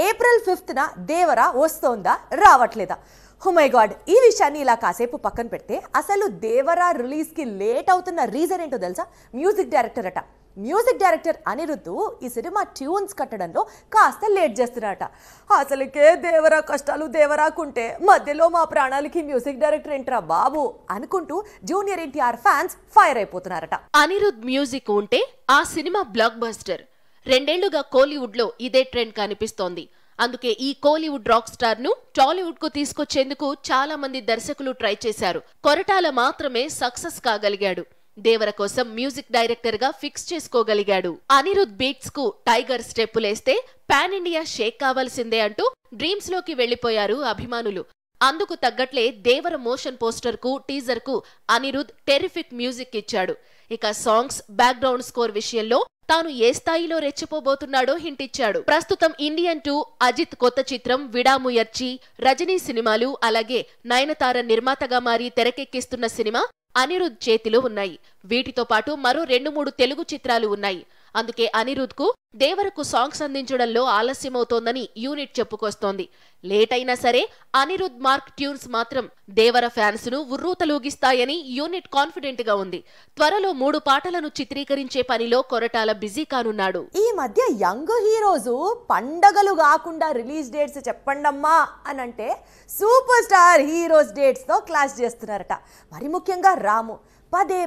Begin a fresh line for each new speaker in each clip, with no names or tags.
April 5న దేవర వస్తోందా రావట్లేదా? Oh my God, ఈ విషయాన్ని ఇలా కాసేపు పక్కన పెడితే అసలు దేవర రిలీజ్కి లేట్ అవుతున్న రీజన్ ఏంటో తెలుసా? మ్యూజిక్ డైరెక్టర్ అట. మ్యూజిక్ డైరెక్టర్ అనిరుద్ధ్ ఈ సినిమా ట్యూన్స్ కట్టడంలో కాస్త లేట్ చేస్తున్నారట. అసలుకే దేవరా కష్టాలు దేవరాకుంటే మధ్యలో మా ప్రాణాలకి మ్యూజిక్ డైరెక్టర్ ఏంట్రా బాబు అనుకుంటూ జూనియర్ ఎన్టీఆర్ ఫ్యాన్స్ ఫైర్ అయిపోతున్నారట.
అనిరుద్ధ్ మ్యూజిక్ ఉంటే ఆ సినిమా బ్లాక్ బస్టర్. 2 ఏళ్లుగా కోలీవుడ్ లో ఇదే ట్రెండ్ కనిపిస్తోంది. అందుకే ఈ కోలీవుడ్ రాక్ స్టార్ ను టాలీవుడ్ కు తీసుకొచ్చేందుకు చాలా మంది దర్శకులు ట్రై చేశారు. కొరటాల మాత్రమే సక్సెస్ కాగలిగాడు. దేవర కోసం మ్యూజిక్ డైరెక్టర్ గా ఫిక్స్ చేసుకోగలిగాడు. అనిరుద్ధ్ బీట్స్ కు టైగర్ స్టెప్పులేస్తే పాన్ ఇండియా షేక్ కావాల్సిందే అంటూ డ్రీమ్స్ లోకి వెళ్లిపోయారు అభిమానులు. అందుకు తగ్గట్లే దేవర మోషన్ పోస్టర్ కు టీజర్ కు అనిరుద్ధ్ టెరిఫిక్ మ్యూజిక్ ఇచ్చాడు. ఇక సాంగ్స్, బ్యాక్గ్రౌండ్ స్కోర్ విషయంలో తాను ఏ స్థాయిలో రెచ్చిపోబోతున్నాడో హింట్ ఇచ్చాడు. ప్రస్తుతం ఇండియన్ 2, అజిత్ కొత్త చిత్రం విడాముయర్చి, రజనీ సినిమాలు, అలాగే నయనతార నిర్మాతగా మారి తెరకెక్కిస్తున్న సినిమా అనిరుద్ధ్ చేతిలో ఉన్నాయి. వీటితో పాటు మరో 2-3 తెలుగు చిత్రాలు ఉన్నాయి. అందుకే అనిరుద్ధ్ కు దేవరకు సాంగ్స్ అందించడంలో ఆలస్యమవుతోందని యూనిట్ చెప్పుకొస్తోంది. లేట్ అయినా సరే అనిరుద్ధ్ మార్క్ ట్యూన్స్ మాత్రం దేవర ఫ్యాన్స్ ను ఉర్రూతలూగిస్తాయని యూనిట్ కాన్ఫిడెంట్ గా ఉంది. త్వరలో 3 పాటలను చిత్రీకరించే పనిలో కొరటాల బిజీ కానున్నాడు.
ఈ మధ్య యంగ్ హీరోస్ పండగలు కాకుండా రిలీజ్ డేట్స్ చెప్పండమ్మా అని అంటే సూపర్ స్టార్ హీరోస్ డేట్స్ తో క్లాష్ చేస్తున్నారట. మరి ముఖ్యంగా రాము పదే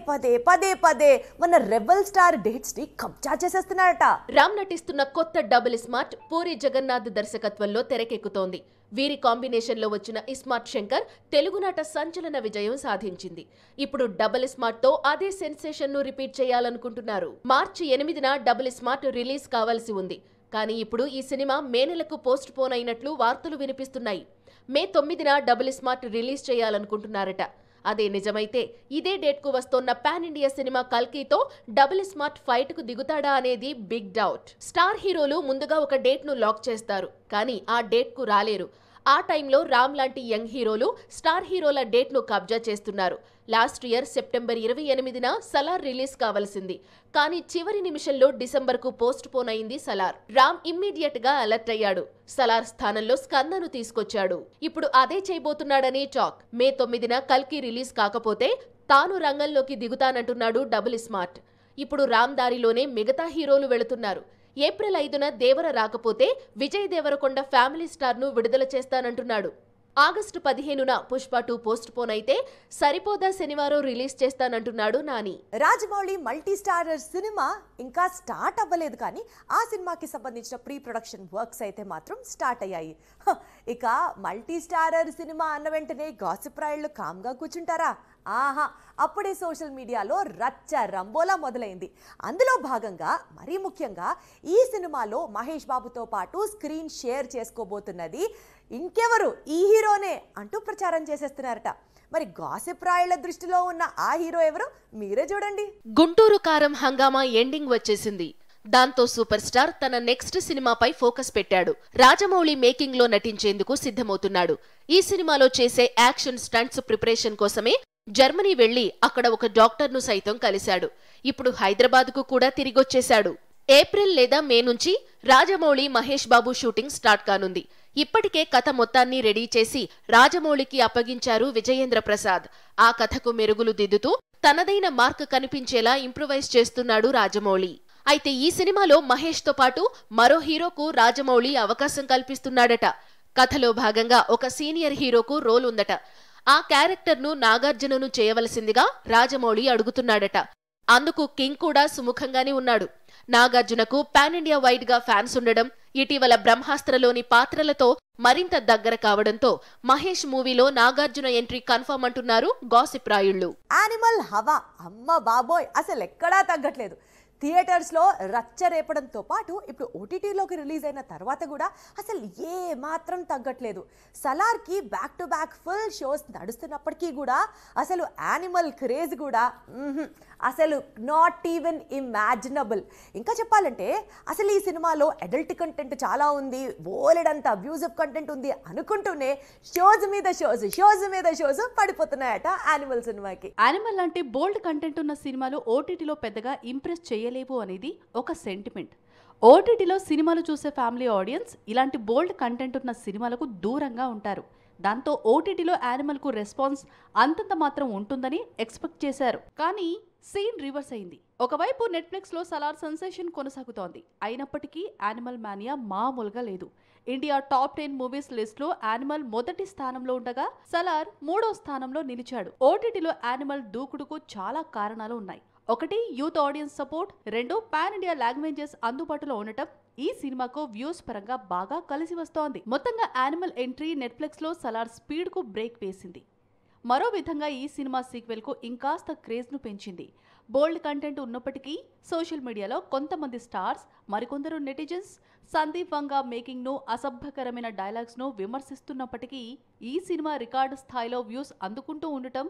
పదే మన రెబల్ స్టార్ డేట్స్ ని కబ్జా చేసేస్తున్నారట.
రామ్ నటిస్తున్న కొత్త డబుల్ స్మార్ట్ పూరి జగన్నాథ్ దర్శకత్వంలో తెరకెక్కుతోంది. వీరి కాంబినేషన్ లో వచ్చిన ఇస్మార్ట్ శంకర్ తెలుగునాట సంచలన విజయం సాధించింది. ఇప్పుడు డబుల్ స్మార్ట్ తో అదే సెన్సేషన్ ను రిపీట్ చేయాలనుకుంటున్నారు. మార్చి 8న డబుల్ స్మార్ట్ రిలీజ్ కావాల్సి ఉంది. కానీ ఇప్పుడు ఈ సినిమా మే నెలకు పోస్ట్ పోన్ అయినట్లు వార్తలు వినిపిస్తున్నాయి. మే 9న డబుల్ స్మార్ట్ రిలీజ్ చేయాలనుకుంటున్నారట. అదే నిజమైతే ఇదే డేట్ కు వస్తోన్న పాన్ ఇండియా సినిమా కల్కితో డబుల్ స్మార్ట్ ఫైట్ కు దిగుతాడా అనేది బిగ్ డౌట్. స్టార్ హీరోలు ముందుగా ఒక డేట్ ను లాక్ చేస్తారు, కానీ ఆ డేట్ కు రాలేరు. ఆ టైంలో రామ్ లాంటి యంగ్ హీరోలు స్టార్ హీరోల డేట్ ను కబ్జా చేస్తున్నారు. లాస్ట్ ఇయర్ సెప్టెంబర్ 28న సలార్ రిలీజ్ కావాల్సింది, కానీ చివరి నిమిషంలో డిసెంబర్ కు పోస్ట్ పోన్ అయింది సలార్. రామ్ ఇమ్మీడియట్ గా అలర్ట్ అయ్యాడు. సలార్ స్థానంలో స్కందను తీసుకొచ్చాడు. ఇప్పుడు అదే చేయబోతున్నాడని టాక్. మే 9న కల్కి రిలీజ్ కాకపోతే తాను రంగంలోకి దిగుతానంటున్నాడు డబుల్ స్మార్ట్. ఇప్పుడు రామ్ దారిలోనే మిగతా హీరోలు వెళుతున్నారు. ఏప్రిల్ 5న దేవర రాకపోతే విజయ్ దేవరకొండ ఫ్యామిలీ స్టార్ ను విడుదల చేస్తానంటున్నాడు. ఆగస్టు 15న పుష్ప 2 పోస్ట్ పోన్ అయితే సరిపోదా శనివారం రిలీజ్ చేస్తానంటున్నాడు నాని.
రాజమౌళి మల్టీ స్టారర్ సినిమా ఇంకా స్టార్ట్ అవ్వలేదు, కానీ ఆ సినిమాకి సంబంధించిన ప్రీ ప్రొడక్షన్ వర్క్స్ అయితే మాత్రం స్టార్ట్ అయ్యాయి. ఇక మల్టీ స్టారర్ సినిమా అన్న వెంటనే గాసిప్ రాయుళ్ళు కామ్గా కూర్చుంటారా? ఆహా, అప్పుడే సోషల్ మీడియాలో రచ్చ రంబోలా మొదలైంది. అందులో భాగంగా మరీ ముఖ్యంగా ఈ సినిమాలో మహేష్ బాబుతో పాటు స్క్రీన్ షేర్ చేసుకోబోతున్నది ఇంకెవరు, ఈ హీరోనే అంటూ ప్రచారం చేసేస్తున్నారట. మరి గాసిప్ రాయుళ్ల దృష్టిలో ఉన్న ఆ హీరో ఎవరు మీరే చూడండి.
గుంటూరు కారం హంగామా ఎండింగ్ వచ్చేసింది. దాంతో సూపర్ స్టార్ తన నెక్స్ట్ సినిమాపై ఫోకస్ పెట్టాడు. రాజమౌళి మేకింగ్ లో నటించేందుకు సిద్ధమవుతున్నాడు. ఈ సినిమాలో చేసే యాక్షన్ స్టంట్స్ ప్రిపరేషన్ కోసమే జర్మనీ వెళ్లి అక్కడ ఒక డాక్టర్ ను సైతం కలిశాడు. ఇప్పుడు హైదరాబాద్ కు కూడా తిరిగొచ్చేశాడు. ఏప్రిల్ లేదా మే నుంచి రాజమౌళి మహేష్ బాబు షూటింగ్ స్టార్ట్ కానుంది. ఇప్పటికే కథ మొత్తాన్ని రెడీ చేసి రాజమౌళికి అప్పగించారు విజయేంద్ర ప్రసాద్. ఆ కథకు మెరుగులు దిద్దుతూ తనదైన మార్క్ కనిపించేలా ఇంప్రూవైజ్ చేస్తున్నాడు రాజమౌళి. అయితే ఈ సినిమాలో మహేష్ తో పాటు మరో హీరోకు రాజమౌళి అవకాశం కల్పిస్తున్నాడట. కథలో భాగంగా ఒక సీనియర్ హీరోకు రోల్ ఉందట. ఆ క్యారెక్టర్ ను నాగార్జునను చేయవలసిందిగా రాజమౌళి అడుగుతున్నాడట. అందుకు కింగ్ కూడా సుముఖంగానే ఉన్నాడు. నాగార్జునకు పాన్ ఇండియా వైడ్ గా ఫ్యాన్స్ ఉండడం, ఇటీవల బ్రహ్మాస్త్రలోని పాత్రలతో మరింత దగ్గర కావడంతో మహేష్ మూవీలో నాగార్జున ఎంట్రీ కన్ఫర్మ్ అంటున్నారు గాసిప్ రాయుళ్లు.
యానిమల్ హవా అమ్మ బాబోయ్ అసలు ఎక్కడా తగ్గట్లేదు. థియేటర్స్లో రచ్చ రేపడంతో పాటు ఇప్పుడు ఓటీటీలోకి రిలీజ్ అయిన తర్వాత కూడా అసలు ఏ మాత్రం తగ్గట్లేదు. సలార్కి back to back full shows నడుస్తున్నప్పటికీ కూడా అసలు యానిమల్ క్రేజ్ కూడా అసలు నాట్ ఈవెన్ ఇమాజినబుల్. ఇంకా చెప్పాలంటే అసలు ఈ సినిమాలో అడల్ట్ కంటెంట్ చాలా ఉంది, బోలెడంత అబ్యూజివ్ కంటెంట్ ఉంది అనుకుంటూనే షోస్ మీద షోస్ పడిపోతున్నాయట యానిమల్ సినిమాకి.
యానిమల్ అంటే బోల్డ్ కంటెంట్ ఉన్న సినిమాలో ఓటీటీలో పెద్దగా ఇంప్రెస్ చేయలేవు అనేది ఒక సెంటిమెంట్. ఓటీటీలో సినిమాలు చూసే ఫ్యామిలీ ఆడియన్స్ ఇలాంటి బోల్డ్ కంటెంట్ ఉన్న సినిమాలకు దూరంగా ఉంటారు. దాంతో ఓటీటీలో యానిమల్కు రెస్పాన్స్ అంతంత మాత్రం ఉంటుందని ఎక్స్పెక్ట్ చేశారు. కానీ సీన్ రివర్స్ అయింది. ఒకవైపు నెట్ఫ్లిక్స్లో సలార్ సెన్సేషన్ కొనసాగుతోంది. అయినప్పటికీ యానిమల్ మానియా మామూలుగా లేదు. ఇండియా టాప్ 10 మూవీస్ లిస్ట్ లో యానిమల్ మొదటి స్థానంలో ఉండగా సలార్ 3వ స్థానంలో నిలిచాడు. ఓటీటీలో యానిమల్ దూకుడుకు చాలా కారణాలు ఉన్నాయి. ఒకటి youth audience support, 2 pan India languages అందుబాటులో ఉండటం ఈ సినిమాకు వ్యూస్ పరంగా బాగా కలిసి వస్తోంది. మొత్తంగా యానిమల్ ఎంట్రీ నెట్ఫ్లిక్స్ లో సలార్ స్పీడ్ కు బ్రేక్ వేసింది. మరో విధంగా ఈ సినిమా సీక్వెల్ కు ఇంకాస్త క్రేజ్ ను పెంచింది. బోల్డ్ కంటెంట్ ఉన్నప్పటికీ సోషల్ మీడియాలో కొంతమంది స్టార్స్, మరికొందరు నెటిజన్స్ సందీప్ వంగా మేకింగ్ ను, అసభ్యకరమైన డైలాగ్స్ ను విమర్శిస్తున్నప్పటికీ ఈ సినిమా రికార్డు స్థాయిలో వ్యూస్ అందుకుంటూ ఉండటం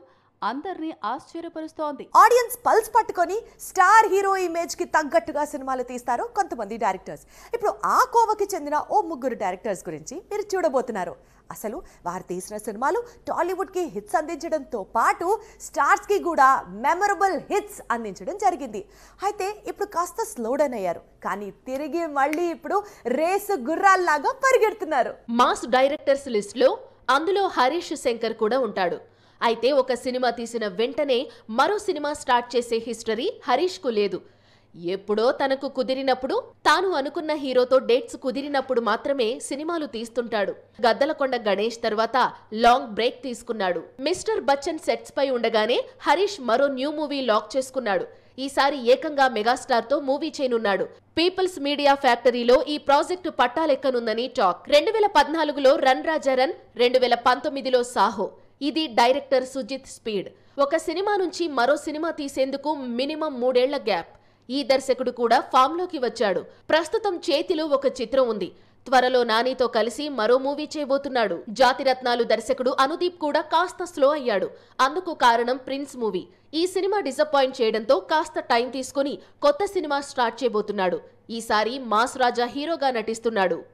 అందరినీ ఆశ్చర్యపరుస్తోంది.
ఆడియన్స్ పల్స్ పట్టుకొని స్టార్ హీరో ఇమేజ్ కి తగ్గట్టుగా సినిమాలు తీస్తారు కొంతమంది డైరెక్టర్స్. ఇప్పుడు ఆ కోవకి చెందిన ఓ 3 డైరెక్టర్స్ గురించి మీరు చూడబోతున్నారు. అసలు వారు తీసిన సినిమాలు టాలీవుడ్ కి హిట్స్ అందించడంతో పాటు స్టార్స్ కి కూడా మెమరబుల్ హిట్స్ అందించడం జరిగింది. అయితే ఇప్పుడు కాస్త స్లో డౌన్ అయ్యారు, కానీ తిరిగి మళ్ళీ ఇప్పుడు రేసు గుర్రాల్లాగా పరిగెడుతున్నారు.
మాస్ డైరెక్టర్స్ లిస్ట్ లో అందులో హరీష్ శంకర్ కూడా ఉంటాడు. అయితే ఒక సినిమా తీసిన వెంటనే మరో సినిమా స్టార్ట్ చేసే హిస్టరీ హరీష్ కు లేదు. ఎప్పుడో తనకు కుదిరినప్పుడు, తాను అనుకున్న హీరోతో డేట్స్ కుదిరినప్పుడు మాత్రమే సినిమాలు తీస్తుంటాడు. గద్దలకొండ గణేష్ తర్వాత లాంగ్ బ్రేక్ తీసుకున్నాడు. మిస్టర్ బచ్చన్ సెట్స్ పై ఉండగానే హరీష్ మరో న్యూ మూవీ లాక్ చేసుకున్నాడు. ఈసారి ఏకంగా మెగాస్టార్ తో మూవీ చేయనున్నాడు. పీపుల్స్ మీడియా ఫ్యాక్టరీలో ఈ ప్రాజెక్టు పట్టాలెక్కనుందని టాక్. 2014లో రన్ రాజా రన్, 2019లో సాహో. ఇది డైరెక్టర్ సుజిత్ స్పీడ్. ఒక సినిమా నుంచి మరో సినిమా తీసేందుకు మినిమం 3 ఏళ్ల గ్యాప్. ఈ దర్శకుడు కూడా ఫామ్ లోకి వచ్చాడు. ప్రస్తుతం చేతిలో ఒక చిత్రం ఉంది. త్వరలో నానితో కలిసి మరో మూవీ చేయబోతున్నాడు. జాతిరత్నాలు దర్శకుడు అనుదీప్ కూడా కాస్త స్లో అయ్యాడు. అందుకు కారణం ప్రిన్స్ మూవీ. ఈ సినిమా డిసప్పాయింట్ చేయడంతో కాస్త టైం తీసుకుని కొత్త సినిమా స్టార్ట్ చేయబోతున్నాడు. ఈసారి మాస్ రాజా హీరోగా నటిస్తున్నాడు.